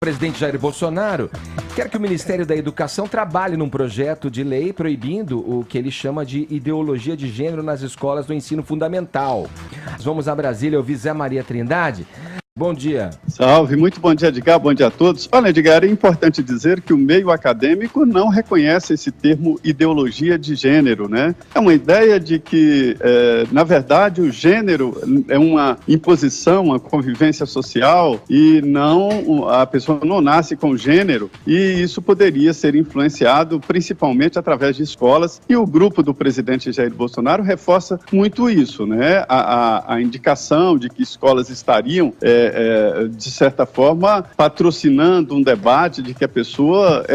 presidente Jair Bolsonaro quer que o Ministério da Educação trabalhe num projeto de lei proibindo o que ele chama de ideologia de gênero nas escolas do ensino fundamental. Vamos a Brasília ouvir Zé Maria Trindade. Bom dia. Salve, muito bom dia, Edgar, bom dia a todos. Olha, Edgar, é importante dizer que o meio acadêmico não reconhece esse termo ideologia de gênero, né? É uma ideia de que, na verdade, o gênero é uma imposição, uma convivência social e não, a pessoa não nasce com gênero, e isso poderia ser influenciado principalmente através de escolas, e o grupo do presidente Jair Bolsonaro reforça muito isso, né? A indicação de que escolas estariam de certa forma, patrocinando um debate de que a pessoa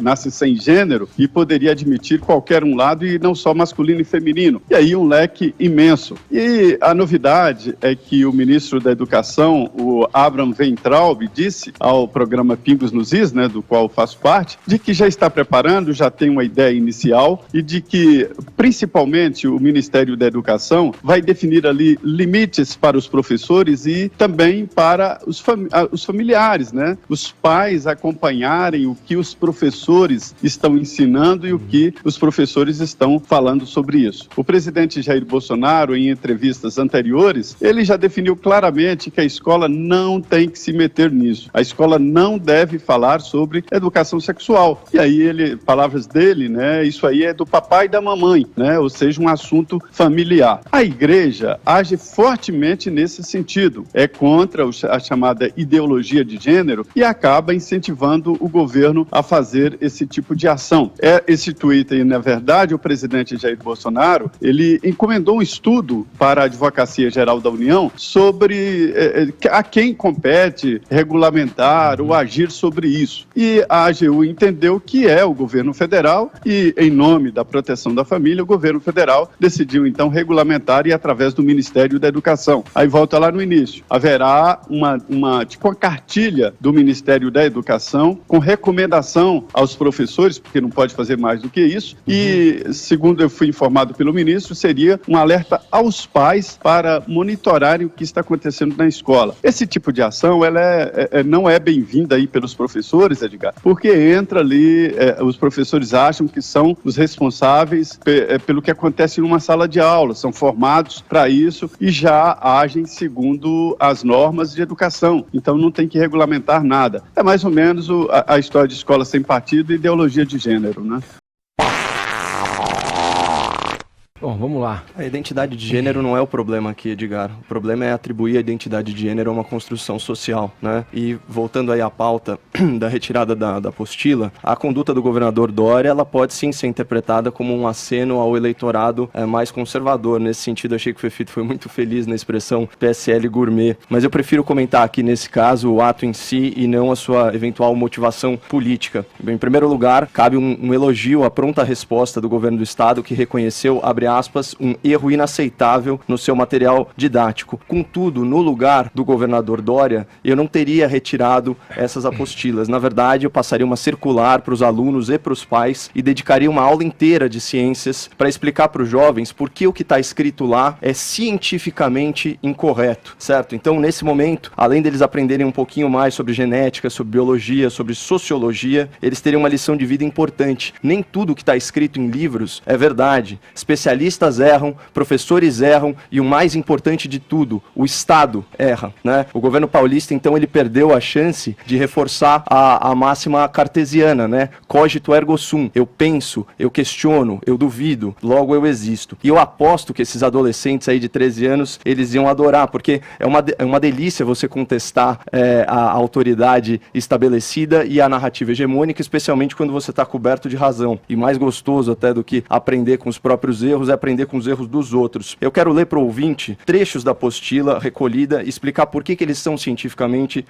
nasce sem gênero e poderia admitir qualquer um lado e não só masculino e feminino. E aí um leque imenso. E a novidade é que o ministro da Educação, o Abraham Weintraub, disse ao programa Pingos nos Is, né, do qual faço parte, de que já está preparando, já tem uma ideia inicial e de que, principalmente, o Ministério da Educação vai definir ali limites para os professores e também para os familiares, né? Os pais acompanharem o que os professores estão ensinando e o que os professores estão falando sobre isso. O presidente Jair Bolsonaro, em entrevistas anteriores, ele já definiu claramente que a escola não tem que se meter nisso. A escola não deve falar sobre educação sexual. E aí, palavras dele, né? Isso aí é do papai e da mamãe, né? Ou seja, um assunto familiar. A igreja age fortemente nesse sentido. É contra a chamada ideologia de gênero e acaba incentivando o governo a fazer esse tipo de ação. Esse tweet aí, na verdade, o presidente Jair Bolsonaro, ele encomendou um estudo para a Advocacia Geral da União sobre a quem compete regulamentar ou agir sobre isso. E a AGU entendeu que é o governo federal e, em nome da proteção da família, o governo federal decidiu, então, regulamentar e através do Ministério da Educação. Aí volta lá no início. Haverá uma cartilha do Ministério da Educação com recomendação aos professores, porque não pode fazer mais do que isso, e, segundo eu fui informado pelo ministro, seria um alerta aos pais para monitorarem o que está acontecendo na escola. Esse tipo de ação, ela não é bem-vinda aí pelos professores, Edgar, porque entra ali, os professores acham que são os responsáveis pelo que acontece numa sala de aula, são formados para isso e já agem segundo as normas de educação, então não tem que regulamentar nada. É mais ou menos a história de escola sem partido e ideologia de gênero, né? Bom, vamos lá. A identidade de gênero não é o problema aqui, Edgar. O problema é atribuir a identidade de gênero a uma construção social, né? E voltando aí à pauta da retirada da apostila, a conduta do governador Dória, ela pode sim ser interpretada como um aceno ao eleitorado mais conservador. Nesse sentido, achei que o Fefito foi muito feliz na expressão PSL gourmet. Mas eu prefiro comentar aqui, nesse caso, o ato em si e não a sua eventual motivação política. Bem, em primeiro lugar, cabe um elogio à pronta resposta do governo do estado, que reconheceu, abre aspas, um erro inaceitável no seu material didático. Contudo, no lugar do governador Dória, eu não teria retirado essas apostilas. Na verdade, eu passaria uma circular para os alunos e para os pais e dedicaria uma aula inteira de ciências para explicar para os jovens por que o que está escrito lá é cientificamente incorreto, certo? Então, nesse momento, além deles aprenderem um pouquinho mais sobre genética, sobre biologia, sobre sociologia, eles teriam uma lição de vida importante. Nem tudo que está escrito em livros é verdade. Especialistas erram, professores erram e o mais importante de tudo, o Estado erra, né? O governo paulista, então, ele perdeu a chance de reforçar a máxima cartesiana, né? Cogito ergo sum. Eu penso, eu questiono, eu duvido, logo eu existo. E eu aposto que esses adolescentes aí de 13 anos, eles iam adorar, porque é uma delícia você contestar a autoridade estabelecida e a narrativa hegemônica, especialmente quando você está coberto de razão. E mais gostoso até do que aprender com os próprios erros é aprender com os erros dos outros. Eu quero ler para o ouvinte trechos da apostila recolhida e explicar por que eles são cientificamente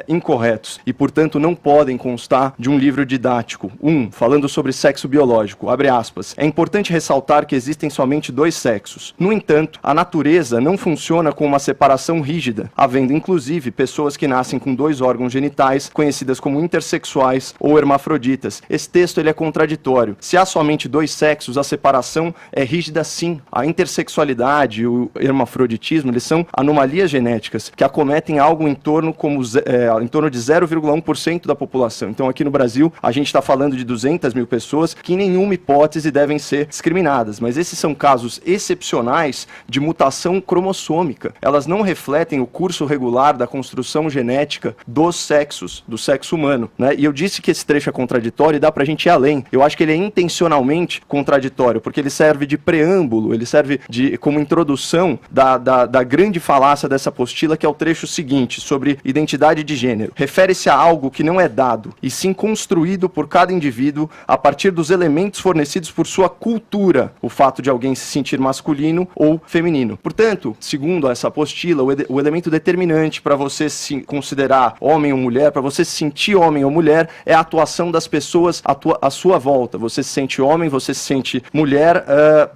incorretos e, portanto, não podem constar de um livro didático. Falando sobre sexo biológico, abre aspas, é importante ressaltar que existem somente 2 sexos. No entanto, a natureza não funciona com uma separação rígida, havendo inclusive pessoas que nascem com 2 órgãos genitais, conhecidas como intersexuais ou hermafroditas. Esse texto ele é contraditório. Se há somente 2 sexos, a separação é rígida rígida sim. A intersexualidade, o hermafroditismo, eles são anomalias genéticas que acometem algo em torno de 0,1% da população. Então aqui no Brasil a gente está falando de 200 mil pessoas que em nenhuma hipótese devem ser discriminadas, mas esses são casos excepcionais de mutação cromossômica. Elas não refletem o curso regular da construção genética dos sexos, do sexo humano, né? E eu disse que esse trecho é contraditório e dá pra gente ir além. Eu acho que ele é intencionalmente contraditório, porque ele serve de preâmbulo, ele serve como introdução da grande falácia dessa apostila, que é o trecho seguinte, sobre identidade de gênero. Refere-se a algo que não é dado, e sim construído por cada indivíduo a partir dos elementos fornecidos por sua cultura, o fato de alguém se sentir masculino ou feminino. Portanto, segundo essa apostila, o elemento determinante para você se considerar homem ou mulher, para você se sentir homem ou mulher, é a atuação das pessoas à sua volta. Você se sente homem, você se sente mulher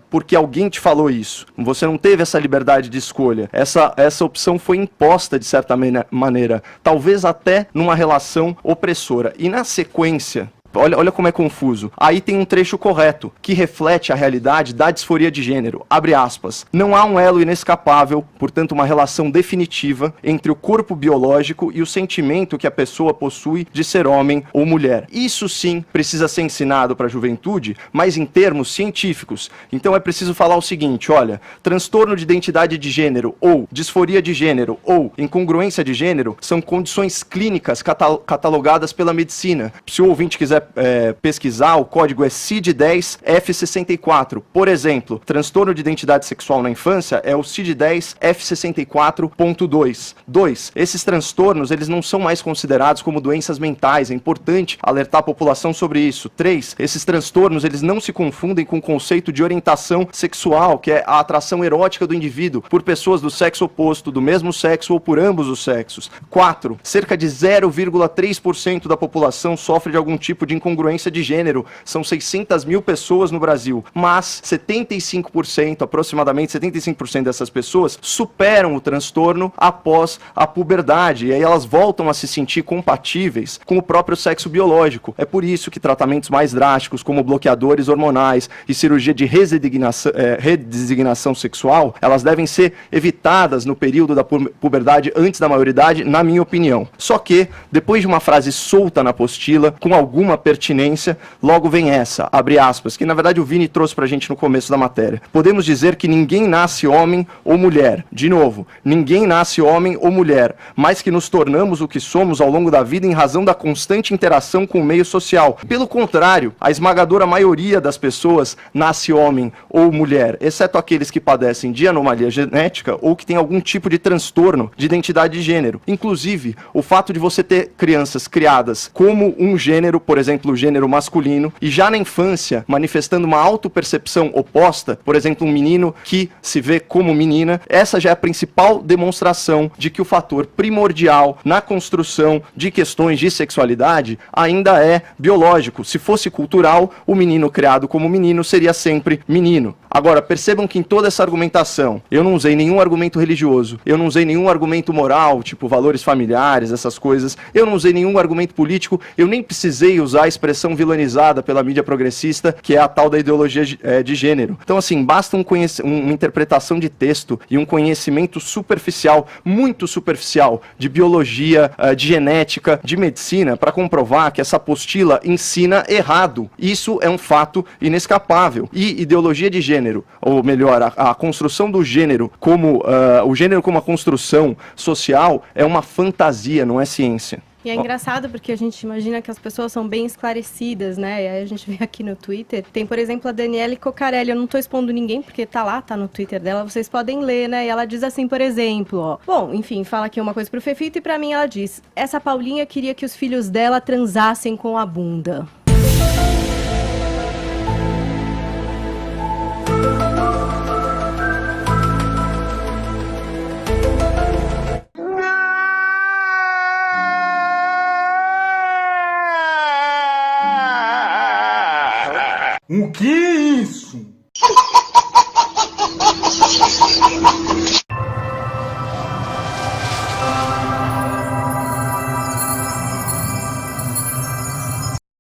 porque alguém te falou isso. Você não teve essa liberdade de escolha. Essa opção foi imposta de certa maneira, talvez até numa relação opressora. E na sequência, olha como é confuso. Aí tem um trecho correto, que reflete a realidade da disforia de gênero. Abre aspas. Não há um elo inescapável, portanto uma relação definitiva, entre o corpo biológico e o sentimento que a pessoa possui de ser homem ou mulher. Isso sim precisa ser ensinado para a juventude, mas em termos científicos. Então é preciso falar o seguinte, olha, transtorno de identidade de gênero, ou disforia de gênero, ou incongruência de gênero, são condições clínicas catalogadas pela medicina. Se o ouvinte quiser pesquisar, o código é CID-10-F64. Por exemplo, transtorno de identidade sexual na infância é o CID-10-F64.2. 2. Esses transtornos, eles não são mais considerados como doenças mentais. É importante alertar a população sobre isso. 3. Esses transtornos, eles não se confundem com o conceito de orientação sexual, que é a atração erótica do indivíduo por pessoas do sexo oposto, do mesmo sexo ou por ambos os sexos. 4. Cerca de 0,3% da população sofre de algum tipo de incongruência de gênero. São 600 mil pessoas no Brasil, mas 75%, aproximadamente 75% dessas pessoas superam o transtorno após a puberdade, e aí elas voltam a se sentir compatíveis com o próprio sexo biológico. É por isso que tratamentos mais drásticos, como bloqueadores hormonais e cirurgia de redesignação sexual, elas devem ser evitadas no período da puberdade antes da maioridade, na minha opinião. Só que, depois de uma frase solta na apostila, com alguma pertinência, logo vem essa, abre aspas, que na verdade o Vini trouxe pra gente no começo da matéria. Podemos dizer que ninguém nasce homem ou mulher. De novo, ninguém nasce homem ou mulher, mas que nos tornamos o que somos ao longo da vida em razão da constante interação com o meio social. Pelo contrário, a esmagadora maioria das pessoas nasce homem ou mulher, exceto aqueles que padecem de anomalia genética ou que têm algum tipo de transtorno de identidade de gênero. Inclusive, o fato de você ter crianças criadas como um gênero, por exemplo, o gênero masculino, e já na infância manifestando uma autopercepção oposta, por exemplo, um menino que se vê como menina, essa já é a principal demonstração de que o fator primordial na construção de questões de sexualidade ainda é biológico. Se fosse cultural, o menino criado como menino seria sempre menino. Agora, percebam que em toda essa argumentação, eu não usei nenhum argumento religioso, eu não usei nenhum argumento moral, tipo valores familiares, essas coisas, eu não usei nenhum argumento político, eu nem precisei usar a expressão vilanizada pela mídia progressista, que é a tal da ideologia de gênero. Então, assim, basta uma interpretação de texto e um conhecimento superficial, muito superficial, de biologia, de genética, de medicina, para comprovar que essa apostila ensina errado. Isso é um fato inescapável. E ideologia de gênero, ou melhor, a construção do gênero como o gênero como uma construção social é uma fantasia, não é ciência. E é engraçado porque a gente imagina que as pessoas são bem esclarecidas, né? E aí a gente vê aqui no Twitter, tem, por exemplo, a Daniele Cocarelli. Eu não tô expondo ninguém porque tá no Twitter dela, vocês podem ler, né? E ela diz assim, por exemplo, ó. Bom, enfim, fala aqui uma coisa pro Fefito e pra mim ela diz: essa Paulinha queria que os filhos dela transassem com a bunda. O que é isso?